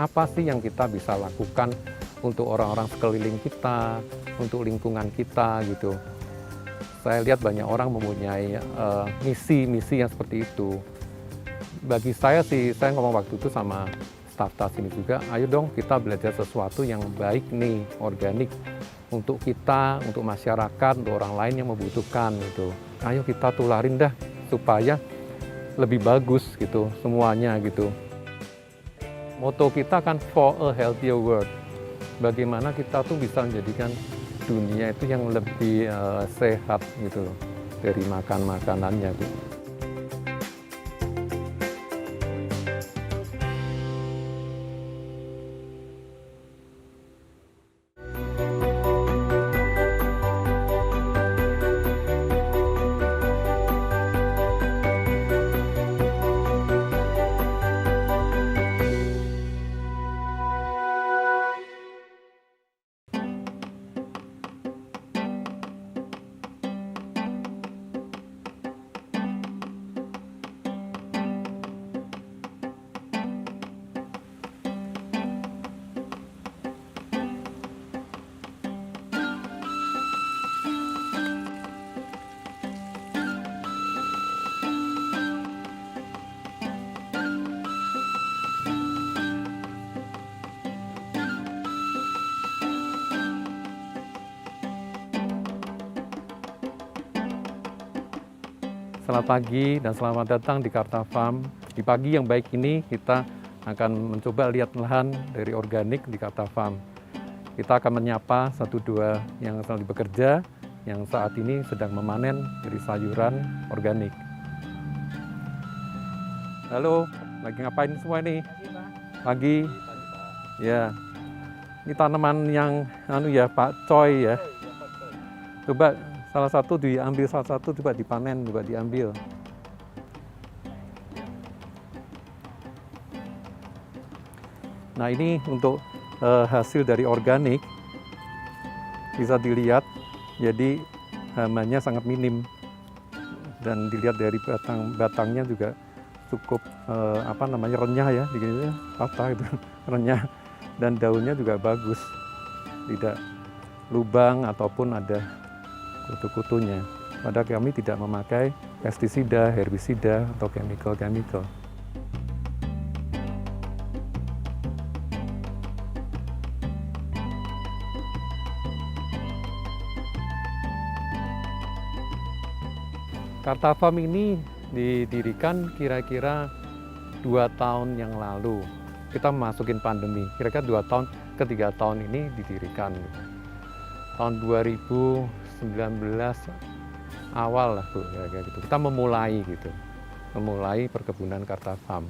apa sih yang kita bisa lakukan untuk orang-orang sekeliling kita, untuk lingkungan kita gitu. Saya lihat banyak orang mempunyai misi-misi yang seperti itu. Bagi saya sih, saya ngomong waktu itu sama staf tas ini juga, ayo dong kita belajar sesuatu yang baik nih, organik, untuk kita, untuk masyarakat, untuk orang lain yang membutuhkan gitu. Ayo kita tularin dah supaya lebih bagus gitu semuanya gitu. Moto kita kan for a healthier world. Bagaimana kita tuh bisa menjadikan dunia itu yang lebih sehat gitu loh dari makanannya gitu. Selamat pagi dan selamat datang di Karta Farm. Di pagi yang baik ini kita akan mencoba lihat lahan dari organik di Karta Farm. Kita akan menyapa satu dua yang sedang bekerja, yang saat ini sedang memanen dari sayuran organik. Halo, lagi ngapain semua ini? Pagi. Ya, ini tanaman yang Pak Choi ya. Coba salah satu diambil, salah satu coba dipanen, coba diambil. Nah ini untuk hasil dari organik, bisa dilihat, jadi hamanya sangat minim. Dan dilihat dari batangnya juga cukup renyah ya, patah itu, renyah. Dan daunnya juga bagus, tidak lubang ataupun ada kutu-kutunya. Padahal kami tidak memakai pestisida, herbisida, atau chemical-chemical. Karta Farm ini didirikan kira-kira 2 tahun yang lalu. Kita masukin pandemi, kira-kira 2 tahun ke 3 tahun ini didirikan. Tahun 2019 awal lah Bu, kayak gitu. Kita memulai perkebunan Karta Farm.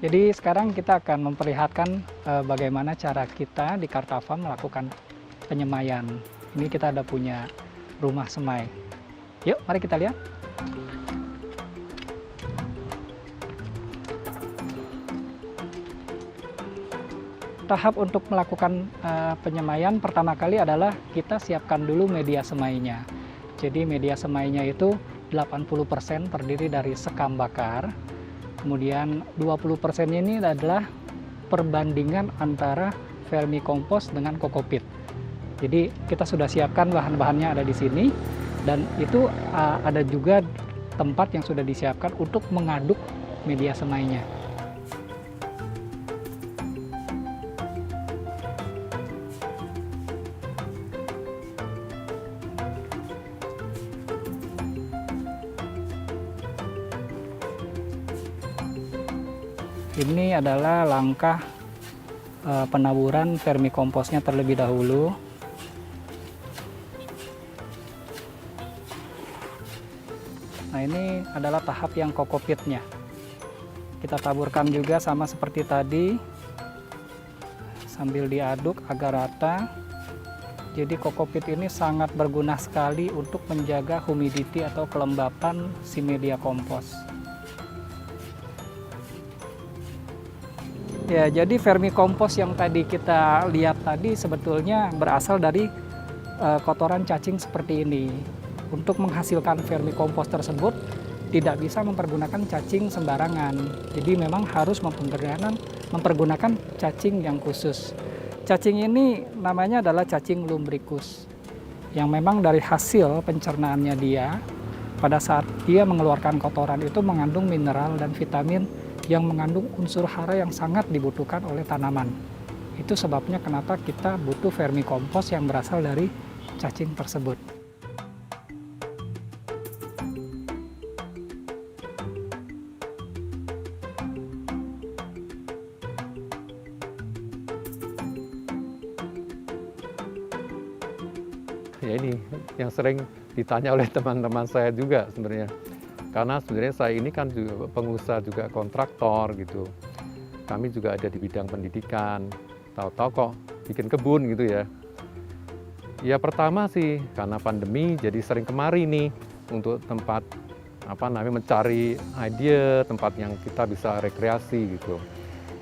Jadi sekarang kita akan memperlihatkan bagaimana cara kita di Karta Farm melakukan penyemaian. Ini kita ada punya rumah semai. Yuk, mari kita lihat. Tahap untuk melakukan penyemaian pertama kali adalah kita siapkan dulu media semainya. Jadi media semainya itu 80% terdiri dari sekam bakar. Kemudian 20% ini adalah perbandingan antara vermicompost dengan kokopit. Jadi kita sudah siapkan bahan-bahannya ada di sini, dan itu ada juga tempat yang sudah disiapkan untuk mengaduk media semainya. Ini adalah langkah penaburan vermicomposnya terlebih dahulu. Nah, ini adalah tahap yang kokopitnya. Kita taburkan juga sama seperti tadi, sambil diaduk agar rata. Jadi kokopit ini sangat berguna sekali untuk menjaga humidity atau kelembapan si media kompos. Ya, jadi vermikompos yang tadi kita lihat tadi sebetulnya berasal dari kotoran cacing seperti ini. Untuk menghasilkan vermikompos tersebut tidak bisa mempergunakan cacing sembarangan. Jadi memang harus mempergunakan cacing yang khusus. Cacing ini namanya adalah cacing lumbricus. Yang memang dari hasil pencernaannya dia, pada saat dia mengeluarkan kotoran itu mengandung mineral dan vitamin yang mengandung unsur hara yang sangat dibutuhkan oleh tanaman. Itu sebabnya kenapa kita butuh vermikompos yang berasal dari cacing tersebut. Ya ini yang sering ditanya oleh teman-teman saya juga sebenarnya. Karena sebenarnya saya ini kan juga pengusaha juga kontraktor gitu. Kami juga ada di bidang pendidikan. Tahu-tahu kok bikin kebun gitu ya. Ya pertama sih karena pandemi jadi sering kemari nih untuk tempat mencari ide, tempat yang kita bisa rekreasi gitu.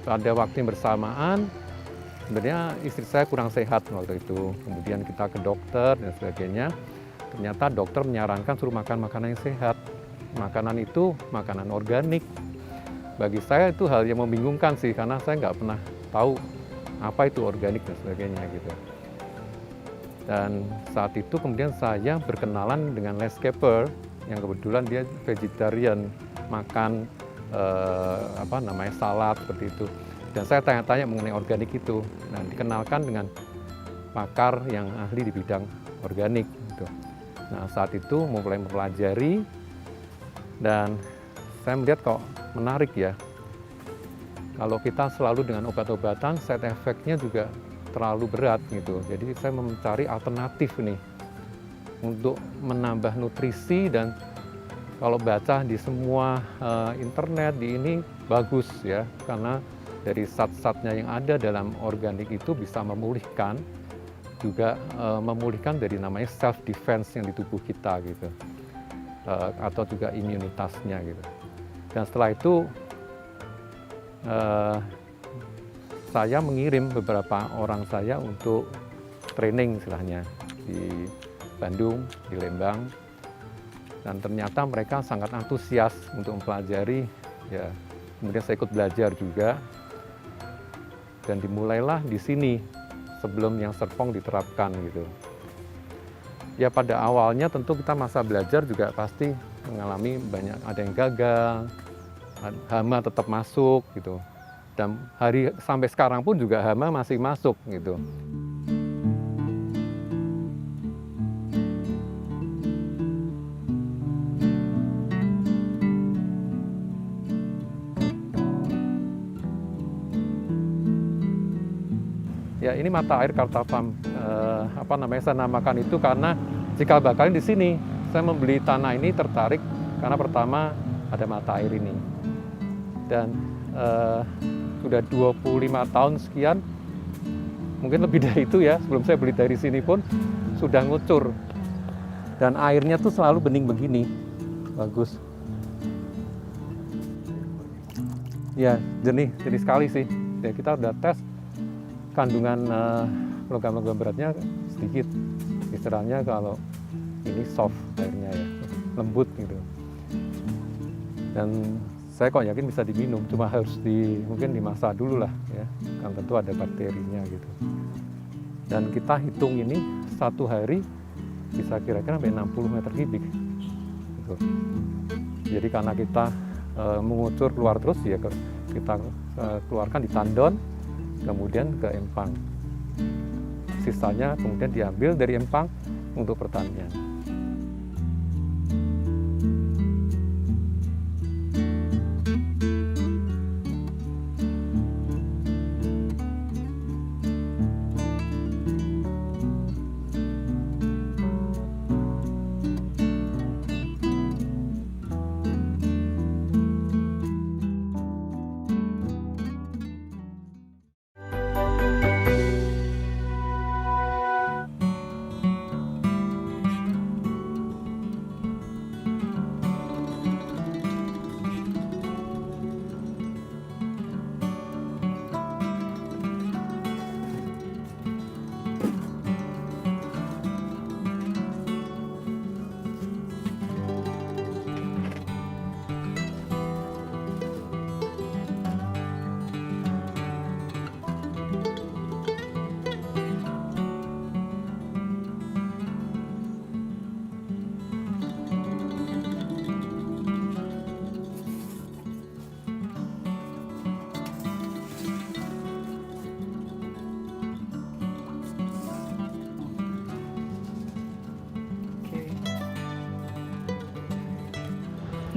Pada waktu yang bersamaan sebenarnya istri saya kurang sehat waktu itu. Kemudian kita ke dokter dan sebagainya. Ternyata dokter menyarankan suruh makan makanan yang sehat. Makanan itu makanan organik. Bagi saya itu hal yang membingungkan sih, karena saya nggak pernah tahu apa itu organik dan sebagainya gitu. Dan saat itu kemudian saya berkenalan dengan landscaper yang kebetulan dia vegetarian, makan salad seperti itu. Dan saya tanya-tanya mengenai organik itu. Nah, dikenalkan dengan pakar yang ahli di bidang organik gitu. Nah, saat itu mulai mempelajari dan saya melihat kok menarik ya. Kalau kita selalu dengan obat-obatan, side effect-nya juga terlalu berat gitu. Jadi saya mencari alternatif nih untuk menambah nutrisi, dan kalau baca di semua internet di ini bagus ya, karena dari zat-zatnya yang ada dalam organik itu bisa memulihkan, juga memulihkan dari namanya self defense yang di tubuh kita gitu, atau juga imunitasnya gitu. Dan setelah itu saya mengirim beberapa orang saya untuk training istilahnya di Bandung, di Lembang, dan ternyata mereka sangat antusias untuk mempelajari ya. Kemudian saya ikut belajar juga, dan dimulailah di sini sebelum yang Serpong diterapkan gitu. Ya pada awalnya tentu kita masa belajar juga pasti mengalami banyak, ada yang gagal, hama tetap masuk gitu. Dan sampai sekarang pun juga hama masih masuk gitu. Ya ini mata air Kartapam, saya namakan itu karena cikal bakalnya di sini. Saya membeli tanah ini tertarik karena pertama ada mata air ini. Dan sudah 25 tahun sekian, mungkin lebih dari itu ya, sebelum saya beli dari sini pun sudah ngucur. Dan airnya tuh selalu bening begini, bagus. Ya jernih sekali sih. Ya, kita udah tes kandungan logam-logam beratnya sedikit. Istilahnya kalau ini soft airnya ya, lembut gitu. Dan saya kok yakin bisa diminum, cuma harus mungkin dimasak dulu lah ya, kan tentu ada bakterinya gitu. Dan kita hitung ini satu hari bisa kira-kira sampai 60 meter kubik gitu. Jadi karena kita mengucur keluar terus ya, kita keluarkan di tandon, kemudian ke empang. Sisanya kemudian diambil dari empang untuk pertanian.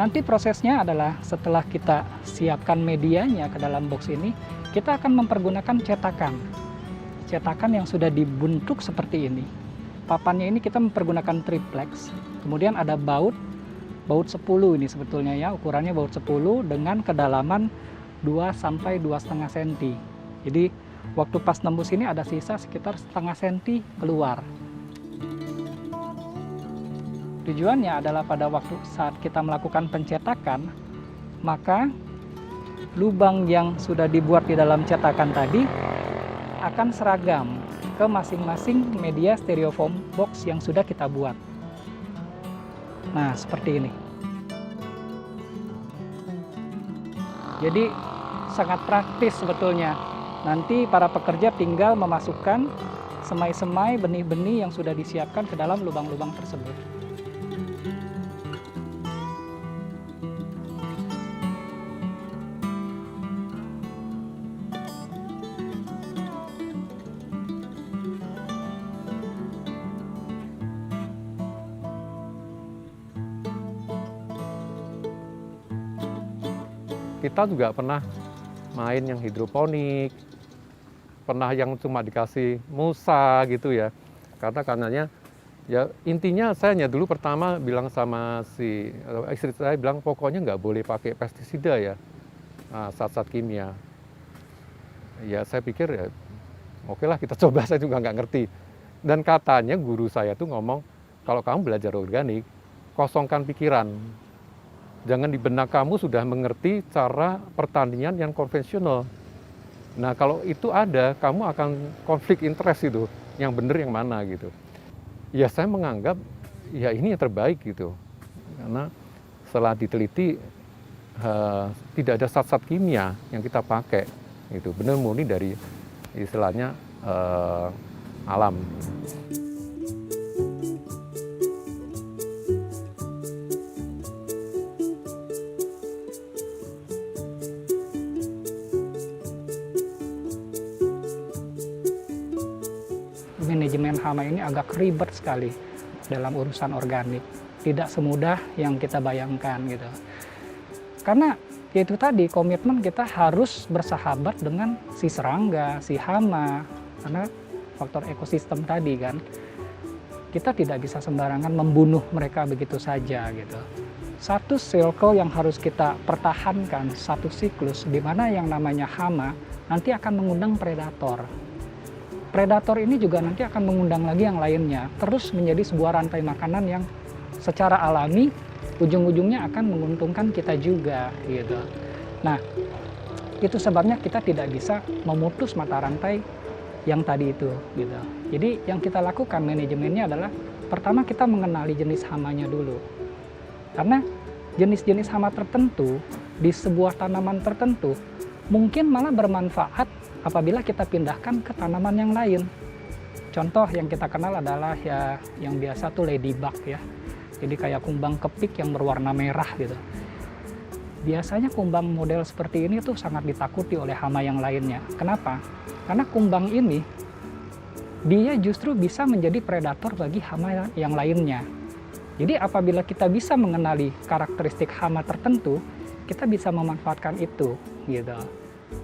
Nanti prosesnya adalah setelah kita siapkan medianya ke dalam box ini, kita akan mempergunakan cetakan. Cetakan yang sudah dibentuk seperti ini. Papannya ini kita mempergunakan triplex. Kemudian ada baut 10 ini sebetulnya ya, ukurannya baut 10 dengan kedalaman 2 sampai 2,5 cm. Jadi waktu pas nembus ini ada sisa sekitar setengah senti keluar. Tujuannya adalah pada waktu saat kita melakukan pencetakan, maka lubang yang sudah dibuat di dalam cetakan tadi akan seragam ke masing-masing media styrofoam box yang sudah kita buat. Nah, seperti ini. Jadi sangat praktis sebetulnya. Nanti para pekerja tinggal memasukkan semai-semai benih-benih yang sudah disiapkan ke dalam lubang-lubang tersebut. Kita juga pernah main yang hidroponik, pernah yang cuma dikasih mulsa gitu ya. Karenanya ya intinya saya hanya dulu pertama bilang sama si istri saya, bilang pokoknya nggak boleh pakai pestisida ya, zat-zat kimia. Ya saya pikir ya oke lah kita coba, saya juga nggak ngerti. Dan katanya guru saya tuh ngomong, kalau kamu belajar organik, kosongkan pikiran. Jangan di benak kamu sudah mengerti cara pertanian yang konvensional. Nah kalau itu ada, kamu akan konflik interest itu, yang benar yang mana gitu. Ya saya menganggap ya ini yang terbaik gitu. Karena setelah diteliti tidak ada zat-zat kimia yang kita pakai. Itu benar murni dari istilahnya alam. Manajemen hama ini agak ribet sekali dalam urusan organik. Tidak semudah yang kita bayangkan gitu. Karena yaitu tadi komitmen kita harus bersahabat dengan si serangga, si hama, karena faktor ekosistem tadi kan. Kita tidak bisa sembarangan membunuh mereka begitu saja gitu. Satu circle yang harus kita pertahankan, satu siklus di mana yang namanya hama nanti akan mengundang predator. Predator ini juga nanti akan mengundang lagi yang lainnya, terus menjadi sebuah rantai makanan yang secara alami ujung-ujungnya akan menguntungkan kita juga gitu. Nah, itu sebabnya kita tidak bisa memutus mata rantai yang tadi itu gitu. Jadi yang kita lakukan manajemennya adalah pertama kita mengenali jenis hamanya dulu. Karena jenis-jenis hama tertentu di sebuah tanaman tertentu mungkin malah bermanfaat apabila kita pindahkan ke tanaman yang lain. Contoh yang kita kenal adalah ya yang biasa tuh ladybug ya. Jadi kayak kumbang kepik yang berwarna merah gitu. Biasanya kumbang model seperti ini tuh sangat ditakuti oleh hama yang lainnya. Kenapa? Karena kumbang ini dia justru bisa menjadi predator bagi hama yang lainnya. Jadi apabila kita bisa mengenali karakteristik hama tertentu, kita bisa memanfaatkan itu gitu.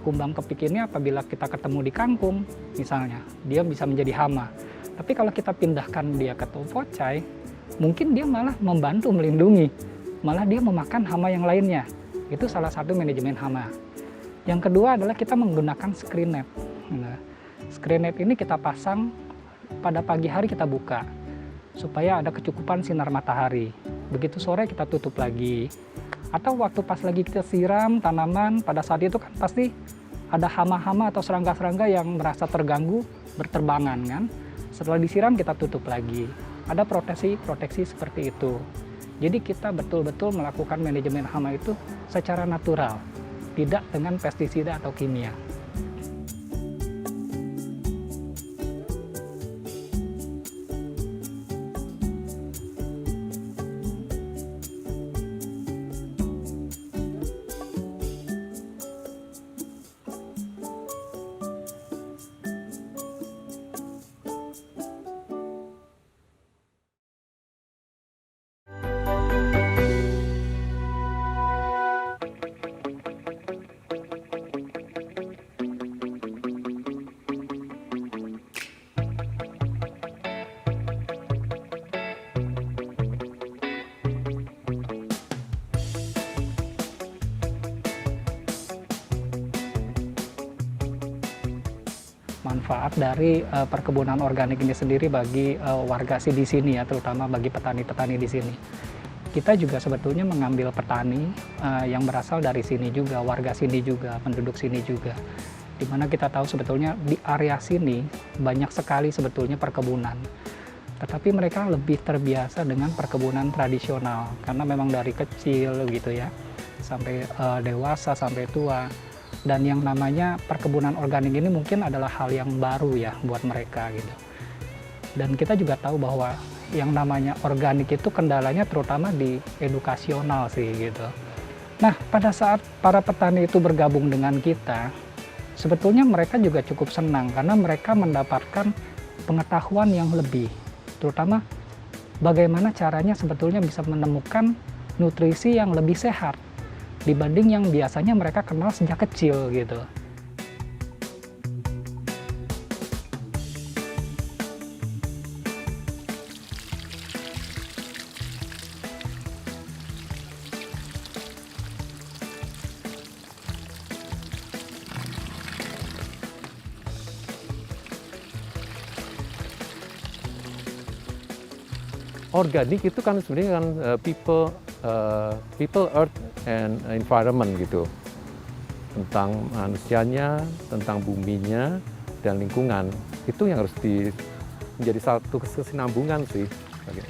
Kumbang kepik ini apabila kita ketemu di kangkung misalnya, dia bisa menjadi hama. Tapi kalau kita pindahkan dia ke topocai, mungkin dia malah membantu melindungi, malah dia memakan hama yang lainnya. Itu salah satu manajemen hama. Yang kedua adalah kita menggunakan screen net. Nah, screen net ini kita pasang pada pagi hari, kita buka supaya ada kecukupan sinar matahari. Begitu sore kita tutup lagi. Atau waktu pas lagi kita siram tanaman, pada saat itu kan pasti ada hama-hama atau serangga-serangga yang merasa terganggu berterbangan kan. Setelah disiram kita tutup lagi. Ada proteksi seperti itu. Jadi kita betul-betul melakukan manajemen hama itu secara natural, tidak dengan pestisida atau kimia. manfaat dari perkebunan organik ini sendiri bagi warga di sini ya, terutama bagi petani-petani di sini. Kita juga sebetulnya mengambil petani yang berasal dari sini juga, warga sini juga, penduduk sini juga. Dimana kita tahu sebetulnya di area sini banyak sekali sebetulnya perkebunan. Tetapi mereka lebih terbiasa dengan perkebunan tradisional karena memang dari kecil gitu ya, sampai dewasa, sampai tua. Dan yang namanya perkebunan organik ini mungkin adalah hal yang baru ya buat mereka gitu. Dan kita juga tahu bahwa yang namanya organik itu kendalanya terutama di edukasional sih gitu. Nah, pada saat para petani itu bergabung dengan kita, sebetulnya mereka juga cukup senang karena mereka mendapatkan pengetahuan yang lebih, terutama bagaimana caranya sebetulnya bisa menemukan nutrisi yang lebih sehat dibanding yang biasanya mereka kenal sejak kecil gitu. Organik itu kan sebenarnya kan people, earth, and environment gitu. Tentang manusianya, tentang buminya, dan lingkungan. Itu yang harus menjadi satu kesinambungan sih.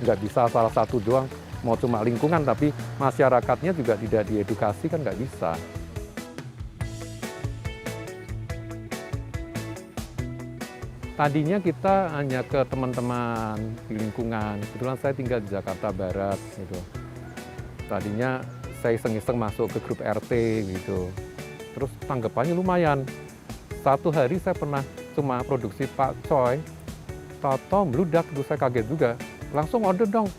Nggak bisa salah satu doang, mau cuma lingkungan, tapi masyarakatnya juga tidak diedukasi kan nggak bisa. Tadinya kita hanya ke teman-teman di lingkungan. Kebetulan saya tinggal di Jakarta Barat gitu. Tadinya saya iseng-iseng masuk ke grup RT gitu. Terus tanggapannya lumayan. Satu hari saya pernah cuma produksi pakcoy, tahu-tahu meludak, terus saya kaget juga. Langsung order dong,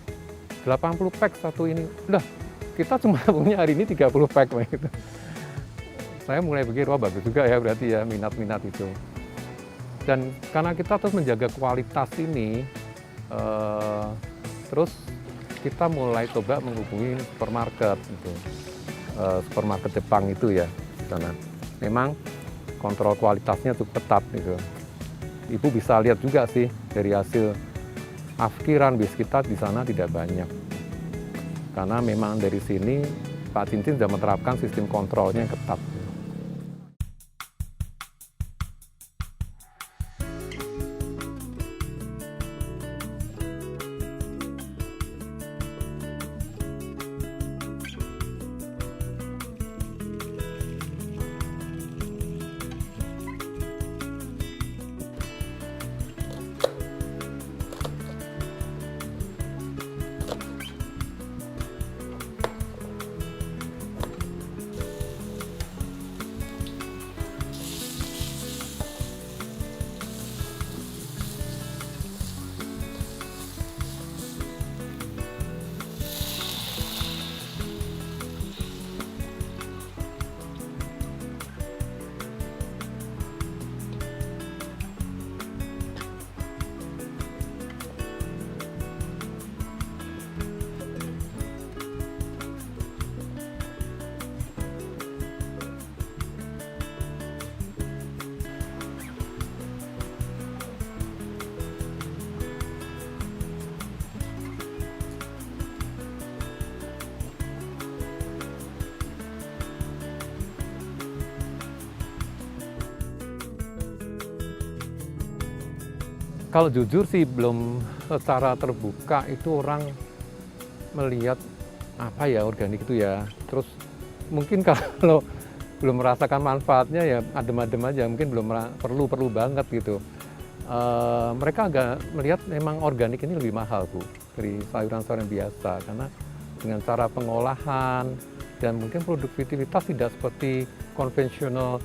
80 pack satu ini. Udah, kita cuma punya hari ini 30 pack gitu. Saya mulai pikir, wah bagus juga ya berarti ya minat-minat itu. Dan karena kita terus menjaga kualitas ini, terus kita mulai coba menghubungi supermarket, gitu. Supermarket Jepang itu ya, karena memang kontrol kualitasnya cukup ketat gitu. Ibu bisa lihat juga sih dari hasil afkiran bis kita di sana tidak banyak, karena memang dari sini Pak Cincin sudah menerapkan sistem kontrolnya yang ketat. Kalau jujur sih belum secara terbuka itu orang melihat apa ya organik itu ya. Terus mungkin kalau belum merasakan manfaatnya ya adem-adem aja, mungkin belum perlu banget gitu. Mereka agak melihat memang organik ini lebih mahal Bu dari sayuran-sayuran biasa, karena dengan cara pengolahan dan mungkin produktivitas tidak seperti konvensional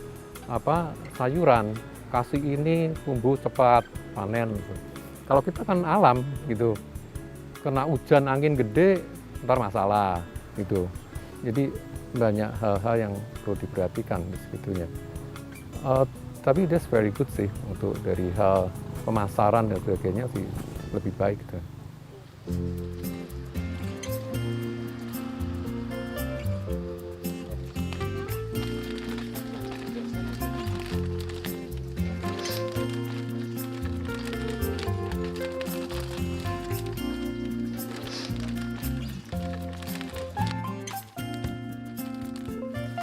sayuran. Kasih ini tumbuh cepat, panen. Kalau kita kan alam gitu, kena hujan angin gede, ntar masalah gitu. Jadi banyak hal-hal yang perlu diperhatikan di segitunya. Tapi that's very good sih untuk dari hal pemasaran dan sebagainya sih lebih baik gitu.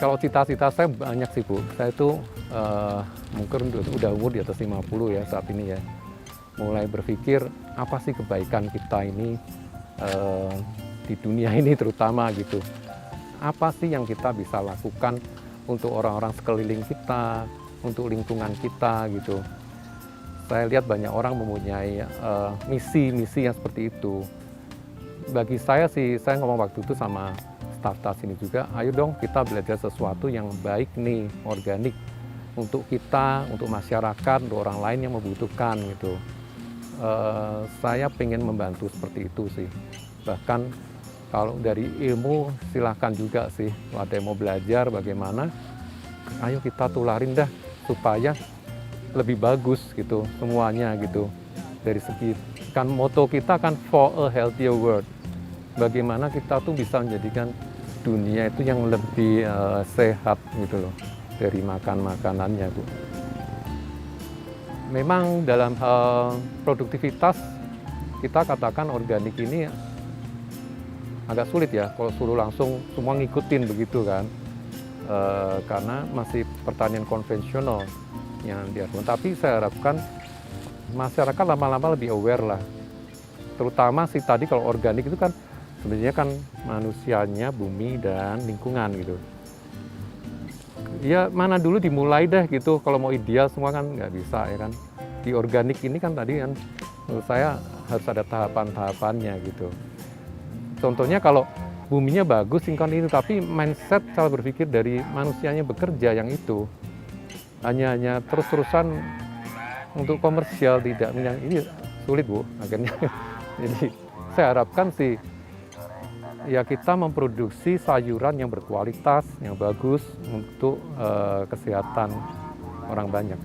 Kalau cita-cita saya banyak sih Bu. Saya itu mungkin udah umur di atas 50 ya saat ini ya. Mulai berpikir apa sih kebaikan kita ini di dunia ini terutama gitu. Apa sih yang kita bisa lakukan untuk orang-orang sekeliling kita, untuk lingkungan kita gitu. Saya lihat banyak orang mempunyai misi-misi yang seperti itu. Bagi saya sih, saya ngomong waktu itu sama staf-staf sini juga, ayo dong kita belajar sesuatu yang baik nih, organik untuk kita, untuk masyarakat, untuk orang lain yang membutuhkan gitu. Saya pengen membantu seperti itu sih. Bahkan kalau dari ilmu silahkan juga sih, kalau ada yang mau belajar bagaimana, ayo kita tularin dah supaya lebih bagus gitu semuanya gitu. Dari segi kan moto kita kan for a healthier world. Bagaimana kita tuh bisa menjadikan dunia itu yang lebih sehat gitu loh dari makanannya Bu. Memang dalam hal produktivitas kita katakan organik ini agak sulit ya kalau suruh langsung semua ngikutin begitu kan, karena masih pertanian konvensional yang dilakukan. Tapi saya harapkan masyarakat lama-lama lebih aware lah, terutama sih tadi kalau organik itu kan sebenarnya kan manusianya, bumi, dan lingkungan gitu. Ya mana dulu dimulai deh gitu, kalau mau ideal semua kan nggak bisa ya kan. Di organik ini kan tadi kan menurut saya harus ada tahapan-tahapannya gitu. Contohnya kalau buminya bagus, lingkungan itu, tapi mindset cara berpikir dari manusianya bekerja yang itu hanya terus-terusan untuk komersial, tidak ini sulit Bu akhirnya. Jadi saya harapkan sih ya kita memproduksi sayuran yang berkualitas, yang bagus untuk kesehatan orang banyak.